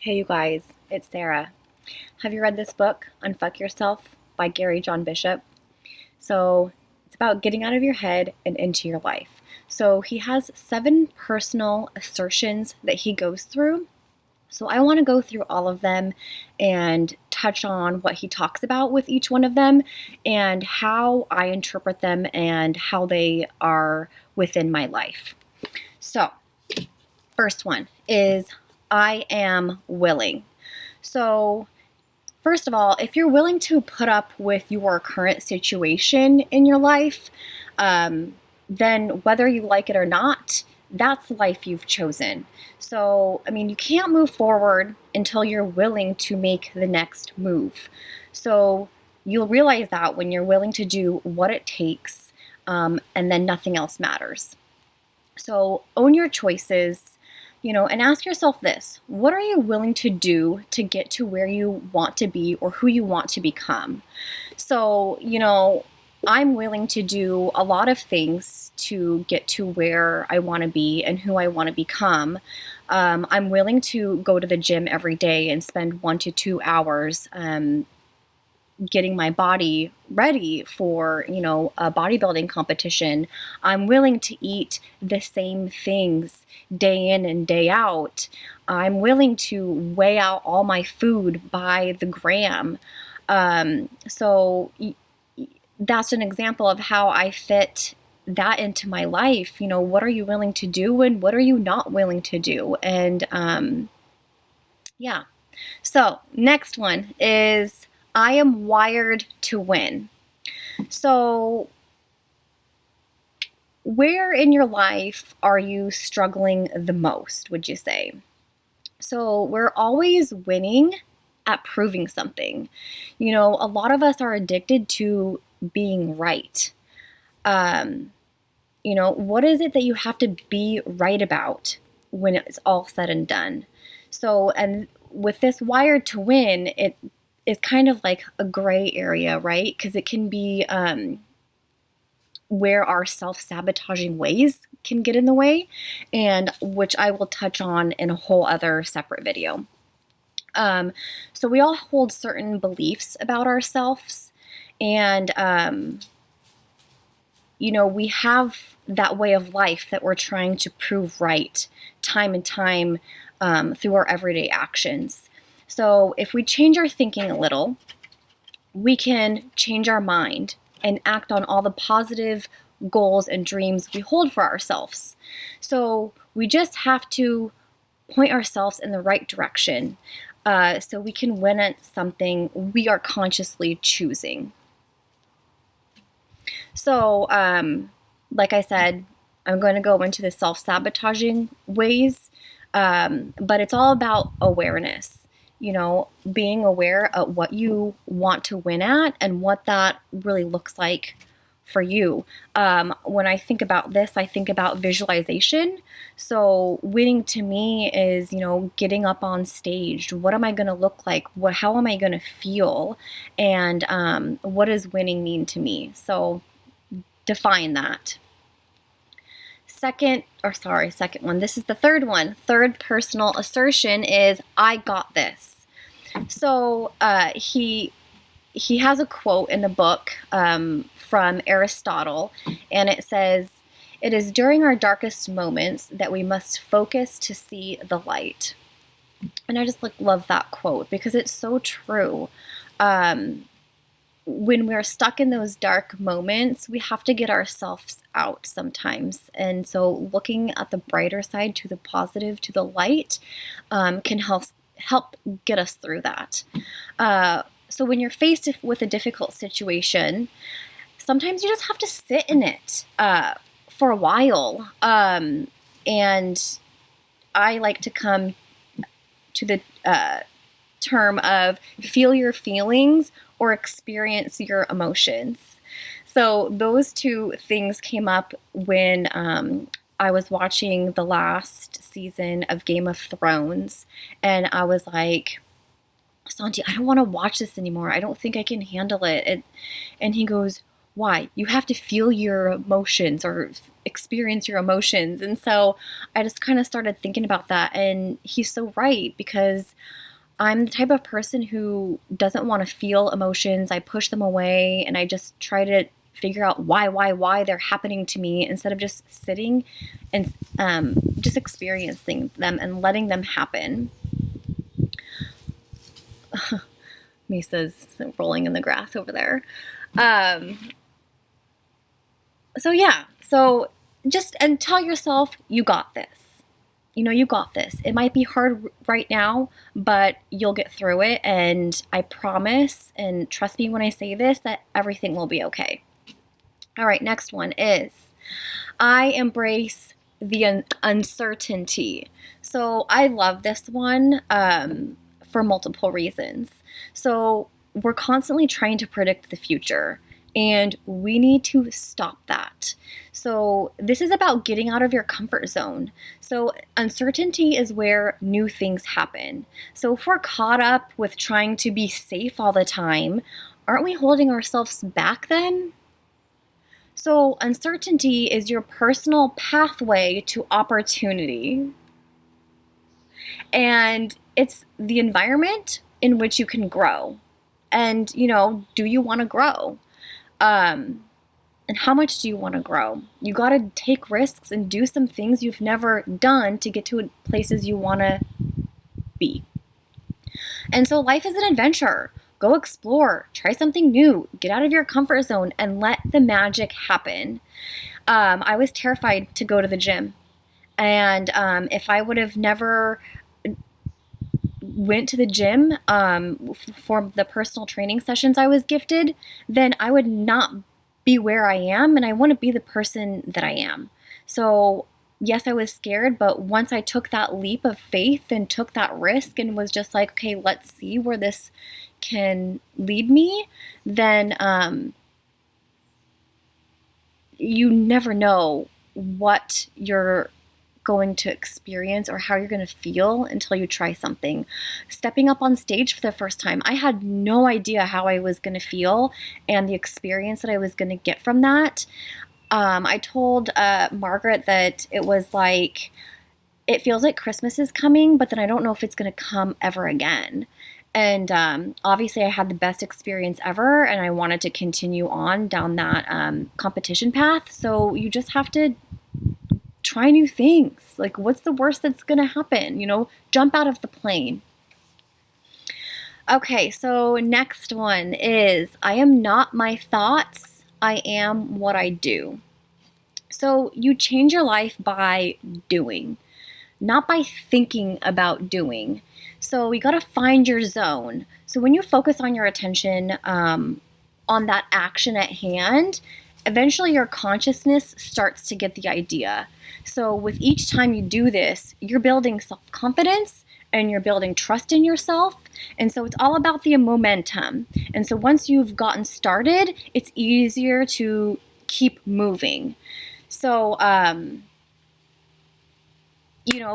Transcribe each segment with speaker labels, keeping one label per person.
Speaker 1: Hey you guys, it's Sarah. Have you read this book, Unfuck Yourself by Gary John Bishop? So it's about getting out of your head and into your life. So he has 7 personal assertions that he goes through. So I want to go through all of them and touch on what he talks about with each one of them and how I interpret them and how they are within my life. So, first one is I am willing. So, first of all, if you're willing to put up with your current situation in your life, then whether you like it or not, that's the life you've chosen. So, you can't move forward until you're willing to make the next move. So, you'll realize that when you're willing to do what it takes, and then nothing else matters. So, own your choices, and ask yourself this: what are you willing to do to get to where you want to be or who you want to become? So, I'm willing to do a lot of things to get to where I want to be and who I want to become. I'm willing to go to the gym every day and spend 1 to 2 hours getting my body ready for, a bodybuilding competition. I'm willing to eat the same things day in and day out. I'm willing to weigh out all my food by the gram. So that's an example of how I fit that into my life. What are you willing to do and what are you not willing to do? And yeah. So next one is I am wired to win. So where in your life are you struggling the most, would you say? So we're always winning at proving something. A lot of us are addicted to being right. What is it that you have to be right about when it's all said and done? So, and with this wired to win, it is kind of like a gray area, right? Because it can be where our self-sabotaging ways can get in the way, and which I will touch on in a whole other separate video. So we all hold certain beliefs about ourselves, and we have that way of life that we're trying to prove right time and time through our everyday actions. So if we change our thinking a little, we can change our mind and act on all the positive goals and dreams we hold for ourselves. So we just have to point ourselves in the right direction so we can win at something we are consciously choosing. So, like I said, I'm going to go into the self-sabotaging ways, but it's all about awareness. Being aware of what you want to win at and what that really looks like for you. When I think about this, I think about visualization. So winning to me is, getting up on stage. What am I going to look like? How am I going to feel? And what does winning mean to me? So define that. Second one. This is the third one. Third personal assertion is I got this. So he has a quote in the book from Aristotle, and it says, "It is during our darkest moments that we must focus to see the light." And I just love that quote because it's so true. When we're stuck in those dark moments, we have to get ourselves out sometimes. And so looking at the brighter side, to the positive, to the light, can help get us through that. So when you're faced with a difficult situation, sometimes you just have to sit in it for a while. And I like to come to the term of feel your feelings or experience your emotions. So those two things came up when I was watching the last season of Game of Thrones, and I was like, Santi, I don't want to watch this anymore. I don't think I can handle it. And he goes, Why? You have to feel your emotions or experience your emotions. And so I just kind of started thinking about that. And he's so right, because I'm the type of person who doesn't want to feel emotions. I push them away and I just try to figure out why they're happening to me, instead of just sitting and just experiencing them and letting them happen. Misa's rolling in the grass over there. So just, and tell yourself you got this. You got this. It might be hard right now, but you'll get through it. And I promise, and trust me when I say this, that everything will be okay. All right, next one is, I embrace the uncertainty. So I love this one for multiple reasons. So we're constantly trying to predict the future, and we need to stop that. So this is about getting out of your comfort zone. So uncertainty is where new things happen. So if we're caught up with trying to be safe all the time, aren't we holding ourselves back then? So uncertainty is your personal pathway to opportunity. And it's the environment in which you can grow. And, do you want to grow? And how much do you want to grow? You got to take risks and do some things you've never done to get to places you want to be. And so life is an adventure. Go explore, try something new, get out of your comfort zone, and let the magic happen. I was terrified to go to the gym. And if I would have never went to the gym for the personal training sessions I was gifted, then I would not be where I am, and I want to be the person that I am. So yes, I was scared, but once I took that leap of faith and took that risk and was just like, okay, let's see where this can lead me, then you never know what you're going to experience or how you're going to feel until you try something. Stepping up on stage for the first time, I had no idea how I was going to feel and the experience that I was going to get from that. I told Margaret that it was like, it feels like Christmas is coming, but then I don't know if it's going to come ever again. And obviously I had the best experience ever, and I wanted to continue on down that competition path. So you just have to try new things. Like, what's the worst that's going to happen? Jump out of the plane. Okay, so next one is, I am not my thoughts. I am what I do. So you change your life by doing, not by thinking about doing. So you got to find your zone. So when you focus on your attention on that action at hand, eventually your consciousness starts to get the idea. So with each time you do this, you're building self-confidence and you're building trust in yourself. And so it's all about the momentum. And so once you've gotten started, it's easier to keep moving. So,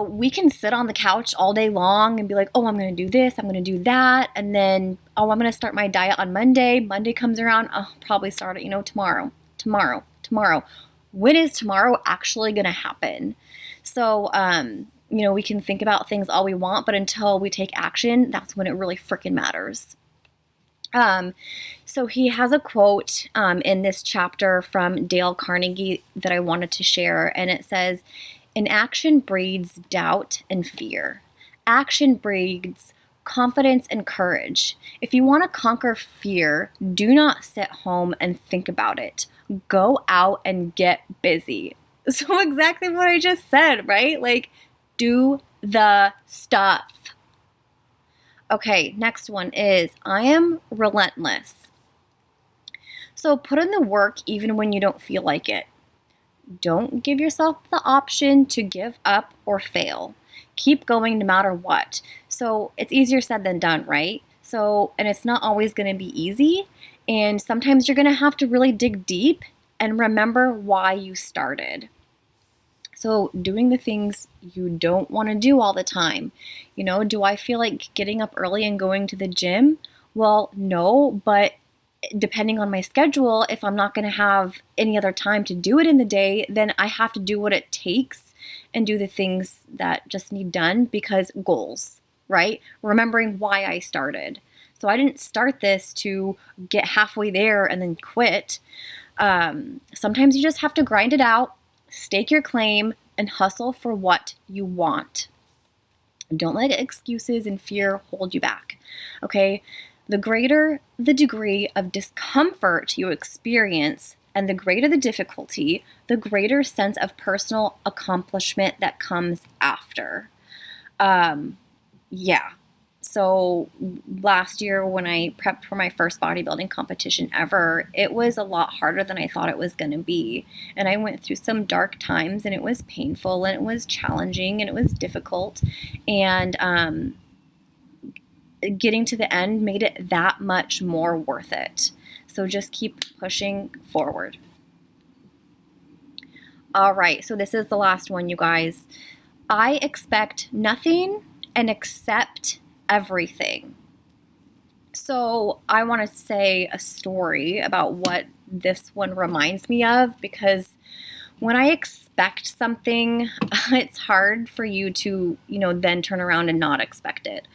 Speaker 1: we can sit on the couch all day long and be like, oh, I'm going to do this, I'm going to do that. And then, oh, I'm going to start my diet on Monday. Monday comes around, I'll probably start it, tomorrow. When is tomorrow actually going to happen? So, we can think about things all we want, but until we take action, that's when it really freaking matters. So he has a quote in this chapter from Dale Carnegie that I wanted to share, and it says, "Inaction breeds doubt and fear. Action breeds confidence and courage. If you want to conquer fear, do not sit home and think about it. Go out and get busy." So exactly what I just said, right? Like, do the stuff. Okay, next one is, I am relentless. So put in the work even when you don't feel like it. Don't give yourself the option to give up or fail. Keep going no matter what. So it's easier said than done, right? So, and it's not always going to be easy. And sometimes you're going to have to really dig deep and remember why you started. So doing the things you don't want to do all the time. Do I feel like getting up early and going to the gym? Well, no, but depending on my schedule, if I'm not going to have any other time to do it in the day, then I have to do what it takes and do the things that just need done, because goals, right? Remembering why I started. So I didn't start this to get halfway there and then quit. Sometimes you just have to grind it out, stake your claim, and hustle for what you want. Don't let excuses and fear hold you back, okay? The greater the degree of discomfort you experience and the greater the difficulty, the greater sense of personal accomplishment that comes after. Yeah. So last year when I prepped for my first bodybuilding competition ever, it was a lot harder than I thought it was going to be. And I went through some dark times, and it was painful, and it was challenging, and it was difficult. And getting to the end made it that much more worth it. So just keep pushing forward. All right, so this is the last one, you guys. I expect nothing and accept everything. So I want to say a story about what this one reminds me of, because when I expect something, it's hard for you to, then turn around and not expect it.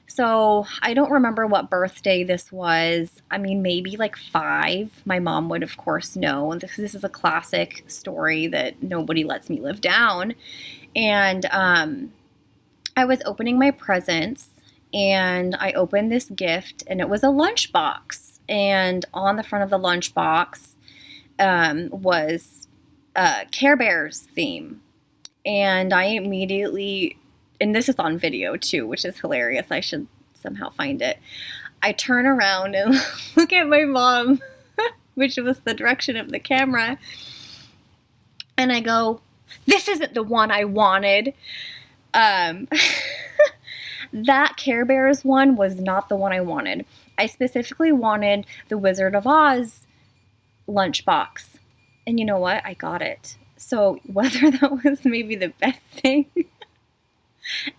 Speaker 1: So I don't remember what birthday this was. I mean, maybe like 5. My mom would, of course, know. This is a classic story that nobody lets me live down. And I was opening my presents, and I opened this gift, and it was a lunchbox. And on the front of the lunchbox was Care Bears theme. And I immediately, and this is on video too, which is hilarious. I should somehow find it. I turn around and look at my mom, which was the direction of the camera. And I go, "This isn't the one I wanted." That Care Bears one was not the one I wanted. I specifically wanted the Wizard of Oz lunchbox. And you know what? I got it. So whether that was maybe the best thing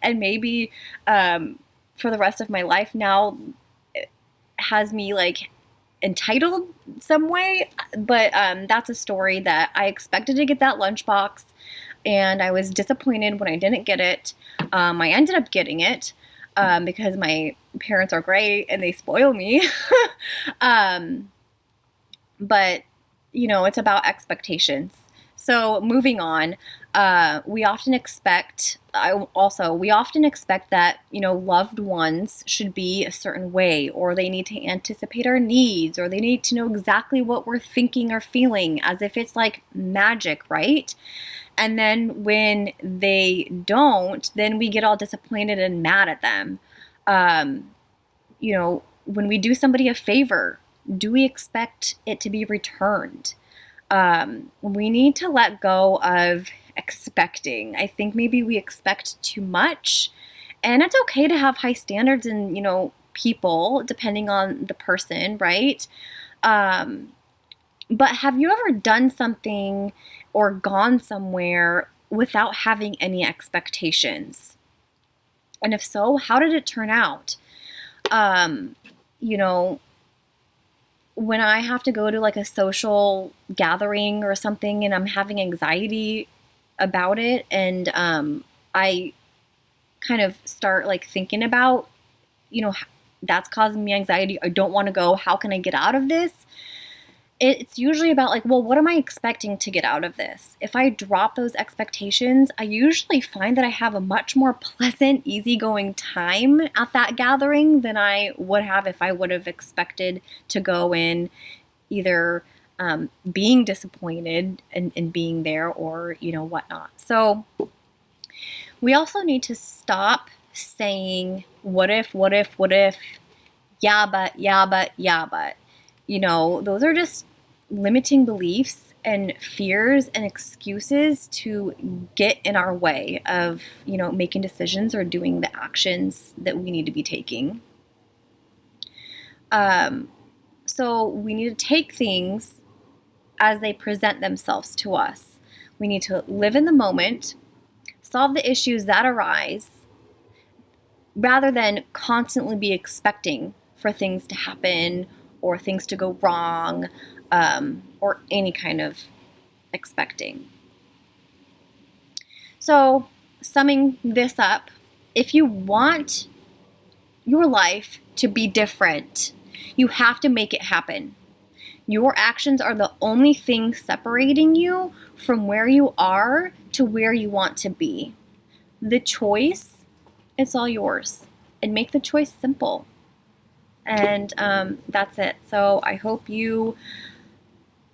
Speaker 1: and maybe for the rest of my life now it has me like entitled some way, but that's a story that I expected to get that lunchbox, and I was disappointed when I didn't get it. I ended up getting it because my parents are great and they spoil me. But it's about expectations. So moving on, we often expect that, loved ones should be a certain way, or they need to anticipate our needs, or they need to know exactly what we're thinking or feeling, as if it's like magic, right? And then when they don't, then we get all disappointed and mad at them. When we do somebody a favor, do we expect it to be returned? We need to let go of expecting. I think maybe we expect too much, and it's okay to have high standards in, people, depending on the person, right? But have you ever done something or gone somewhere without having any expectations? And if so, how did it turn out? When I have to go to like a social gathering or something and I'm having anxiety about it, and I kind of start like thinking about, that's causing me anxiety. I don't want to go. How can I get out of this? It's usually about like, well, what am I expecting to get out of this? If I drop those expectations, I usually find that I have a much more pleasant, easygoing time at that gathering than I would have if I would have expected to go in either being disappointed and being there, or, whatnot. So we also need to stop saying, what if, yeah, but. Those are just limiting beliefs and fears and excuses to get in our way of, making decisions or doing the actions that we need to be taking. So we need to take things as they present themselves to us. We need to live in the moment, solve the issues that arise, rather than constantly be expecting for things to happen or things to go wrong, or any kind of expecting. So, summing this up, if you want your life to be different, you have to make it happen. Your actions are the only thing separating you from where you are to where you want to be. The choice, it's all yours. And make the choice simple. And that's it. So I hope you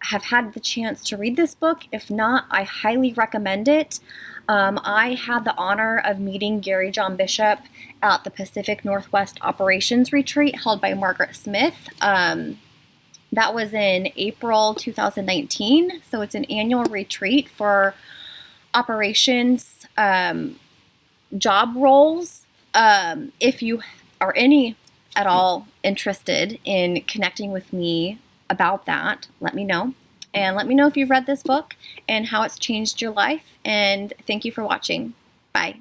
Speaker 1: have had the chance to read this book. If not, I highly recommend it. I had the honor of meeting Gary John Bishop at the Pacific Northwest Operations Retreat held by Margaret Smith. That was in April 2019. So it's an annual retreat for operations job roles. If you are any at all interested in connecting with me about that, let me know. And let me know if you've read this book and how it's changed your life. And thank you for watching. Bye.